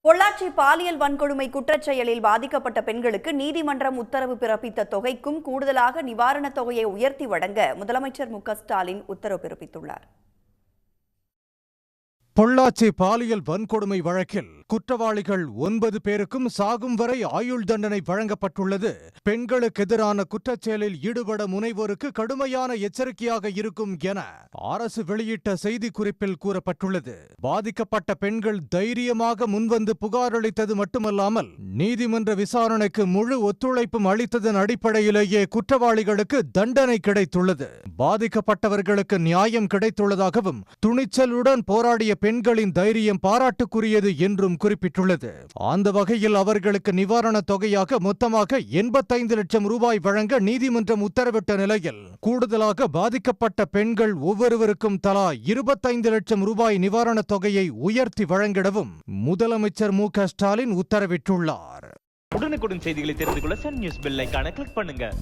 பொள்ளாச்சி பாலியல் வன்கொடுமை குற்றச்செயலில் பாதிக்கப்பட்ட பெண்களுக்கு நீதிமன்றம் உத்தரவு பிறப்பித்த தொகைக்கும் கூடுதலாக நிவாரணத் தொகையை உயர்த்தி வழங்க முதலமைச்சர் மு.க.ஸ்டாலின் உத்தரவு பிறப்பித்துள்ளார். பொள்ளாச்சி பாலியல் வன்கொடுமை வழக்கில் குற்றவாளிகள் 9 பேருக்கும் சாகும் வரை ஆயுள் தண்டனை வழங்கப்பட்டுள்ளது. பெண்களுக்கு எதிரான குற்றச்செயலில் ஈடுபட முனைவோருக்கு கடுமையான எச்சரிக்கையாக இருக்கும் என அரசு வெளியிட்ட செய்திக்குறிப்பில் கூறப்பட்டுள்ளது. பாதிக்கப்பட்ட பெண்கள் தைரியமாக முன்வந்து புகார் அளித்தது மட்டுமல்லாமல் நீதிமன்ற விசாரணைக்கு முழு ஒத்துழைப்பும் அளித்ததன் அடிப்படையிலேயே குற்றவாளிகளுக்கு தண்டனை கிடைத்துள்ளது. பாதிக்கப்பட்டவர்களுக்கு நியாயம் கிடைத்துள்ளதாகவும் துணிச்சலுடன் போராடிய பெண்களின் தைரியம் பாராட்டுக்குரியது என்றும் குறிப்பிட்டுள்ளது. அந்த வகையில் அவர்களுக்கு நிவாரணத் தொகையாக மொத்தமாக 85 லட்சம் ரூபாய் வழங்க நீதிமன்றம் உத்தரவிட்ட நிலையில் கூடுதலாக பாதிக்கப்பட்ட பெண்கள் ஒவ்வொருவருக்கும் தலா 25 லட்சம் ரூபாய் நிவாரணத் தொகையை உயர்த்தி வழங்கிடவும் முதலமைச்சர் மு.க.ஸ்டாலின் உத்தரவிட்டுள்ளார். உடனுக்குடன் செய்திகளை தெரிந்து கொள்ள சன் நியூஸ் பெல் ஐகானை கிளிக் பண்ணுங்க.